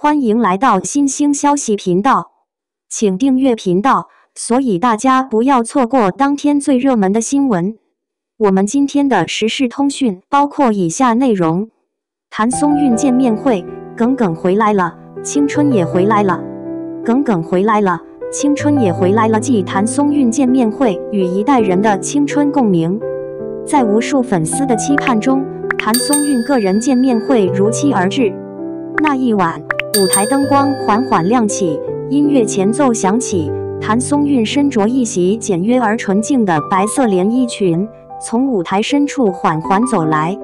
歡迎來到新興消息頻道，請訂閱頻道，所以大家不要錯過當天最熱門的新聞。我們今天的時事通訊包括以下內容：譚松韻見面會，耿耿回來了，青春也回來了。耿耿回來了，青春也回來了。繼譚松韻見面會與一代人的青春共鳴，在無數粉絲的期盼中，譚松韻個人見面會如期而至。那一晚，舞台燈光緩緩亮起，音樂前奏響起，譚松韻身着一襲簡約而純淨的白色連衣裙，從舞台深處緩緩走來。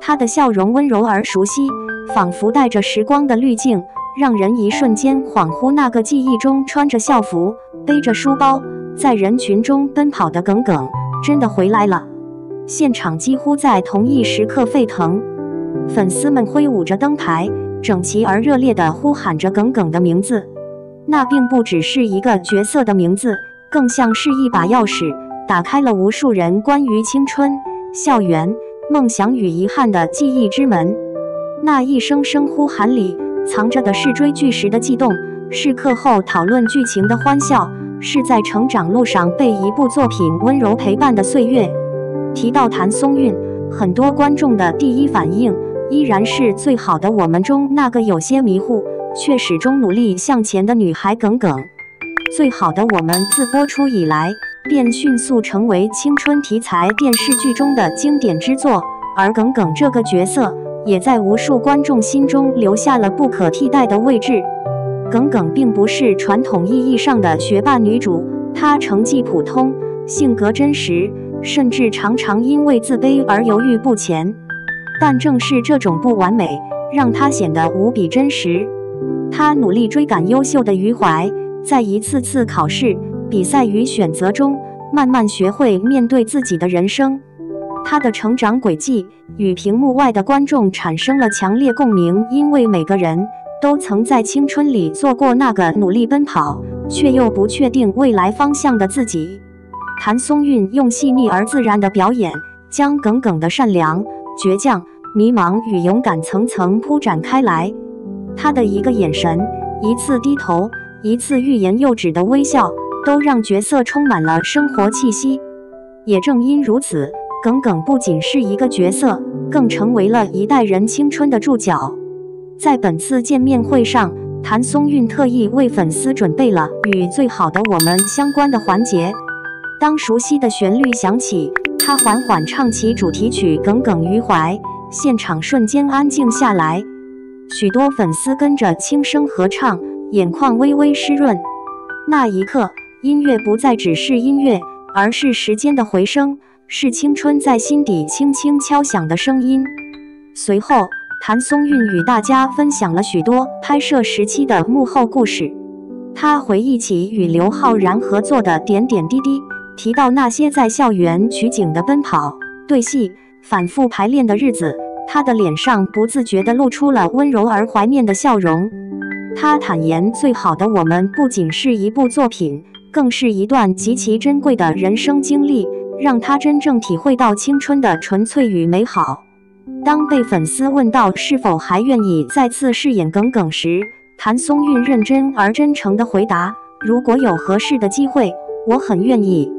她的笑容溫柔而熟悉，仿佛帶着時光的濾鏡，讓人一瞬間恍惚那個記憶中穿着校服、背着書包，在人群中奔跑的耿耿，真的回來了。現場幾乎在同一時刻沸騰，粉絲們揮舞着燈牌，整齊而熱烈地呼喊着耿耿的名字。那並不只是一個角色的名字，更像是一把鑰匙，打開了無數人關於青春、校園、夢想與遺憾的記憶之門。那一聲聲呼喊裡，藏着的是追劇時的悸動，是課後討論劇情的歡笑，是在成長路上被一部作品溫柔陪伴的歲月。提到譚松韻，很多觀眾的第一反應依然是最好的我們中那個有些迷糊卻始終努力向前的女孩耿耿。最好的我們自播出以來便迅速成為青春題材電視劇中的經典之作，而耿耿這個角色也在無數觀眾心中留下了不可替代的位置。耿耿並不是傳統意義上的學霸女主，她成績普通，性格真實，甚至常常因為自卑而猶豫不前。但正是這種不完美，讓她顯得無比真實。她努力追趕優秀的余淮，在一次次考試、比賽與選擇中，慢慢學會面對自己的人生。她的成長軌跡與屏幕外的觀眾產生了強烈共鳴，因為每個人都曾在青春裡做過那個努力奔跑，卻又不確定未來方向的自己。譚松韻用細膩而自然的表演，將耿耿的善良、倔強、迷茫與勇敢層層鋪展開來。他的一個眼神，一次低頭，一次欲言又止的微笑，都讓角色充滿了生活氣息。也正因如此，耿耿不僅是一個角色，更成為了一代人青春的注腳。在本次見面會上，譚松韻特意為粉絲準備了與最好的我們相關的環節。當熟悉的旋律響起，他緩緩唱起主題曲《耿耿於懷》，現場瞬間安靜下來，許多粉絲跟着輕聲合唱，眼眶微微濕潤。那一刻，音樂不再只是音樂，而是時間的回聲，是青春在心底輕輕敲響的聲音。隨後，譚松韻與大家分享了許多拍攝時期的幕後故事。他回憶起與劉昊然合作的點點滴滴，提到那些在校園取景的奔跑、對戲、反覆排練的日子，他的臉上不自覺地露出了溫柔而懷念的笑容。他坦言，最好的我們不僅是一部作品，更是一段極其珍貴的人生經歷，讓他真正體會到青春的純粹與美好。當被粉絲問到是否還願意再次飾演耿耿時，譚松韻認真而真誠地回答：如果有合適的機會，我很願意。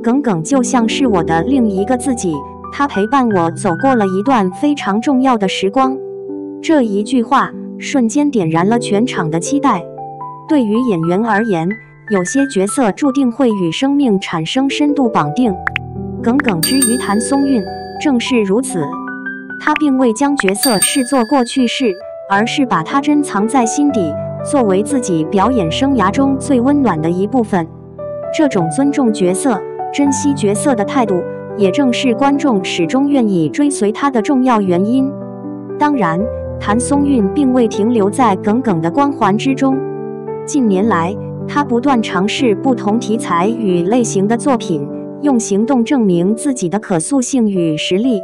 耿耿就像是我的另一個自己，他陪伴我走過了一段非常重要的時光。這一句話瞬間點燃了全場的期待。對於演員而言，有些角色注定會與生命產生深度綁定。耿耿之於譚松韻正是如此，他並未將角色視作過去式，而是把它珍藏在心底，作為自己表演生涯中最溫暖的一部分。這種尊重角色、珍惜角色的態度，也正是觀眾始終願意追隨他的重要原因。當然，譚松韻並未停留在耿耿的光環之中。近年來，他不斷嘗試不同題材與類型的作品，用行動證明自己的可塑性與實力。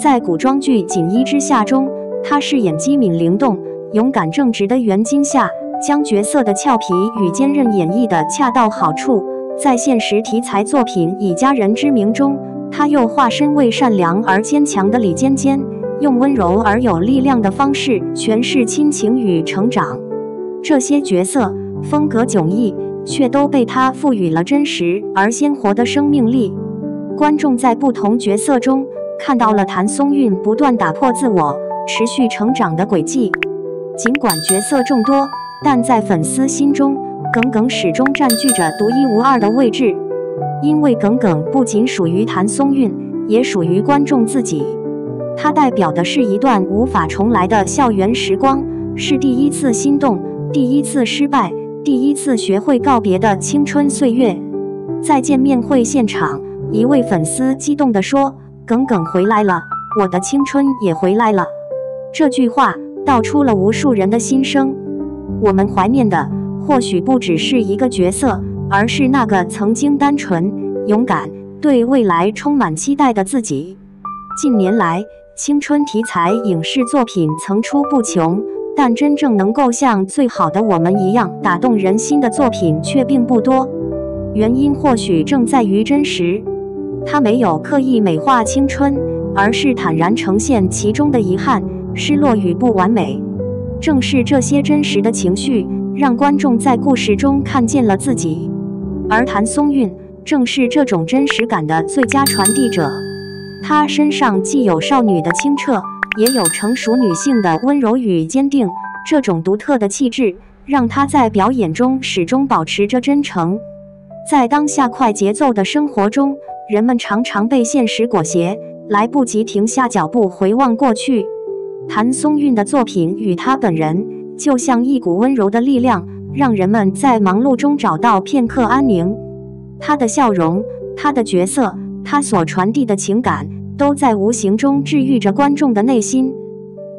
在古裝劇《錦衣之下》中，他飾演機敏靈動、勇敢正直的袁今夏，將角色的俏皮與堅韌演繹得恰到好處。在現實題材作品《以家人之名》中，他又化身為善良而堅強的李尖尖，用溫柔而有力量的方式詮釋親情與成長。這些角色風格迥異，卻都被他賦予了真實而鮮活的生命力。觀眾在不同角色中看到了譚松韻不斷打破自我、持續成長的軌跡。儘管角色眾多，但在粉絲心中，耿耿始終佔據着獨一無二的位置。因為耿耿不僅屬於譚松韻，也屬於觀眾自己。它代表的是一段無法重來的校園時光，是第一次心動、第一次失敗、第一次學會告別的青春歲月。在見面會現場，一位粉絲激動地說：“耿耿回來了，我的青春也回來了。”這句話道出了無數人的心聲。我們懷念的或許不只是一個角色，而是那個曾經單純、勇敢、對未來充滿期待的自己。近年來，青春題材影視作品層出不窮，但真正能夠像《最好的我們》一樣打動人心的作品卻並不多。原因或許正在於真實，它沒有刻意美化青春，而是坦然呈現其中的遺憾、失落與不完美。正是這些真實的情緒，讓觀眾在故事中看見了自己，而譚松韻正是這種真實感的最佳傳遞者。她身上既有少女的清澈，也有成熟女性的溫柔與堅定。這種獨特的氣質，讓她在表演中始終保持着真誠。在當下快節奏的生活中，人們常常被現實裹挾，來不及停下腳步回望過去。譚松韻的作品與她本人，就像一股溫柔的力量，讓人們在忙碌中找到片刻安寧。她的笑容，她的角色，她所傳遞的情感，都在無形中治癒着觀眾的內心。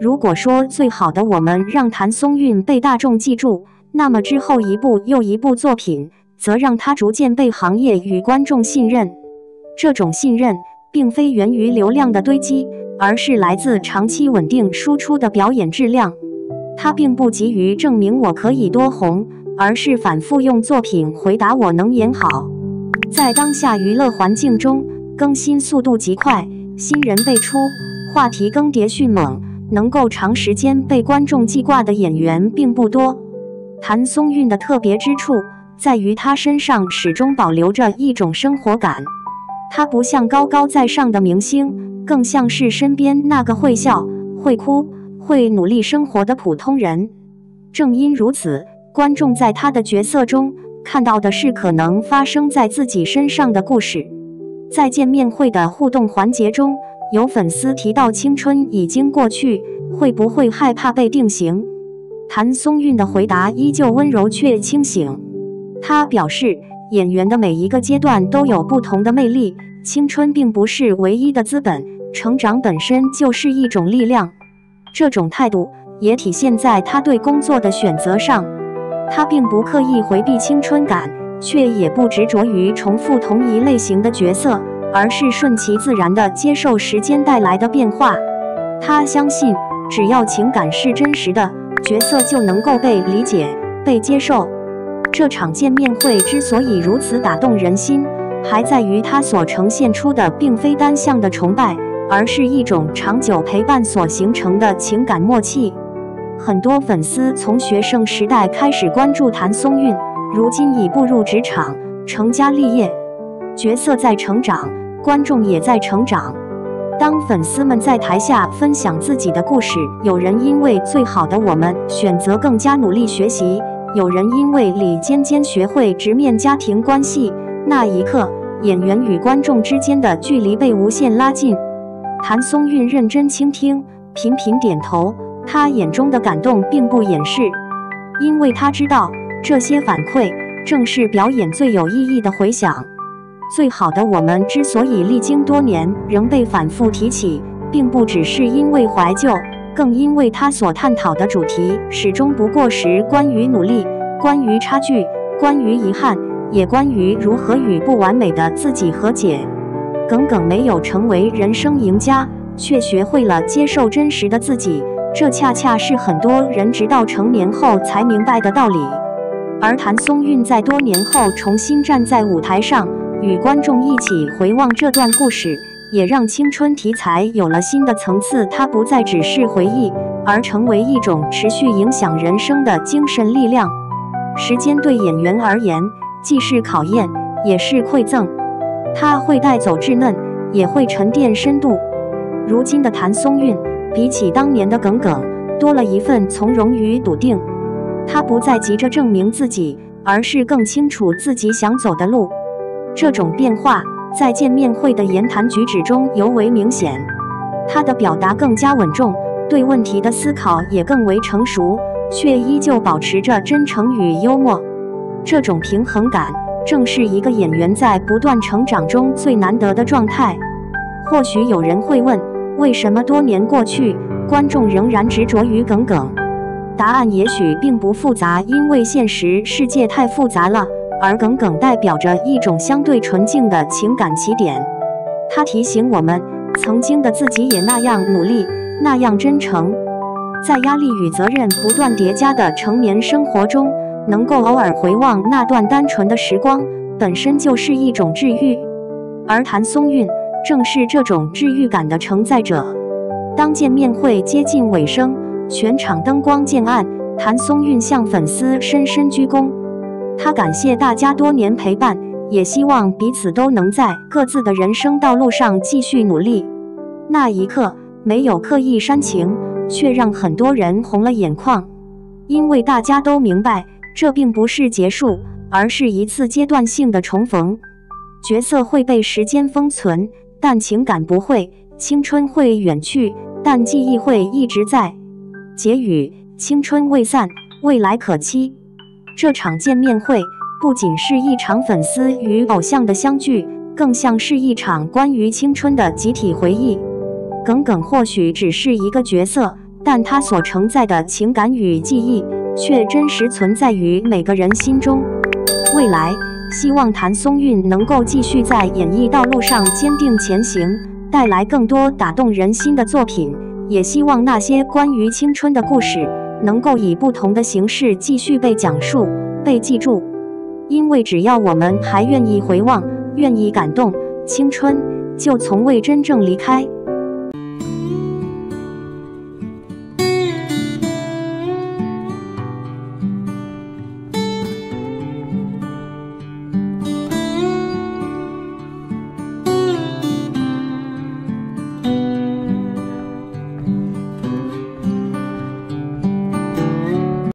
如果說最好的我們讓譚松韻被大眾記住，那麼之後一部又一部作品，則讓她逐漸被行業與觀眾信任。這種信任，並非源於流量的堆積，而是來自長期穩定輸出的表演質量。她並不急於證明我可以多紅，而是反覆用作品回答我能演好。在當下娛樂環境中，更新速度極快，新人輩出，話題更迭迅猛，能夠長時間被觀眾記掛的演員並不多。譚松韻的特別之處，在於她身上始終保留着一種生活感。她不像高高在上的明星，更像是身邊那個會笑、會哭、會努力生活的普通人。正因如此，觀眾在她的角色中看到的是可能發生在自己身上的故事。在見面會的互動環節中，有粉絲提到青春已經過去，會不會害怕被定型？譚松韻的回答依舊溫柔卻清醒。她表示，演員的每一個階段都有不同的魅力，青春並不是唯一的資本，成長本身就是一種力量。這種態度也體現在她對工作的選擇上。她並不刻意回避青春感，卻也不執着於重複同一類型的角色，而是順其自然地接受時間帶來的變化。她相信，只要情感是真實的，角色就能夠被理解、被接受。這場見面會之所以如此打動人心，還在於它所呈現出的並非單向的崇拜，而是一種長久陪伴所形成的情感默契。很多粉絲從學生時代開始關注譚松韻，如今已步入職場，成家立業。角色在成長，觀眾也在成長。當粉絲們在台下分享自己的故事，有人因為最好的我們選擇更加努力學習，有人因為李尖尖學會直面家庭關係，那一刻，演員與觀眾之間的距離被無限拉近。譚松韻認真傾聽，頻頻點頭，她眼中的感動並不掩飾，因為她知道，這些反饋正是表演最有意義的回響。最好的我們之所以歷經多年仍被反覆提起，並不只是因為懷舊，更因為它所探討的主題始終不過時，關於努力，關於差距，關於遺憾，也關於如何與不完美的自己和解。耿耿沒有成為人生贏家，卻學會了接受真實的自己，這恰恰是很多人直到成年後才明白的道理。而譚松韻在多年後重新站在舞台上，與觀眾一起回望這段故事，也讓青春題材有了新的層次。它不再只是回憶，而成為一種持續影響人生的精神力量。時間對演員而言，既是考驗，也是饋贈。它會帶走稚嫩，也會沉澱深度。如今的譚松韻，比起當年的耿耿，多了一份從容與篤定。他不再急着證明自己，而是更清楚自己想走的路。這種變化在見面會的言談舉止中尤為明顯。他的表達更加穩重，對問題的思考也更為成熟，卻依舊保持着真誠與幽默。這種平衡感，正是一個演員在不斷成長中最難得的狀態。或許有人會問，為什麼多年過去，觀眾仍然執着於耿耿？答案也許並不複雜，因為現實世界太複雜了，而耿耿代表着一種相對純淨的情感起點。它提醒我們，曾經的自己也那樣努力，那樣真誠。在壓力與責任不斷疊加的成年生活中，能夠偶爾回望那段單純的時光，本身就是一種治癒。而譚松韻正是這種治癒感的承載者。當見面會接近尾聲，全場燈光漸暗，譚松韻向粉絲深深鞠躬。他感謝大家多年陪伴，也希望彼此都能在各自的人生道路上繼續努力。那一刻，沒有刻意煽情，卻讓很多人紅了眼眶。因為大家都明白，這並不是結束，而是一次階段性的重逢。角色會被時間封存，但情感不會；青春會遠去，但記憶會一直在。結語：青春未散，未來可期。這場見面會不僅是一場粉絲與偶像的相聚，更像是一場關於青春的集體回憶。耿耿或許只是一個角色，但他所承載的情感與記憶，卻真實存在於每個人心中。未來，希望譚松韻能夠繼續在演藝道路上堅定前行，帶來更多打動人心的作品。也希望那些關於青春的故事，能夠以不同的形式繼續被講述、被記住。因為只要我們還願意回望，願意感動，青春就從未真正離開。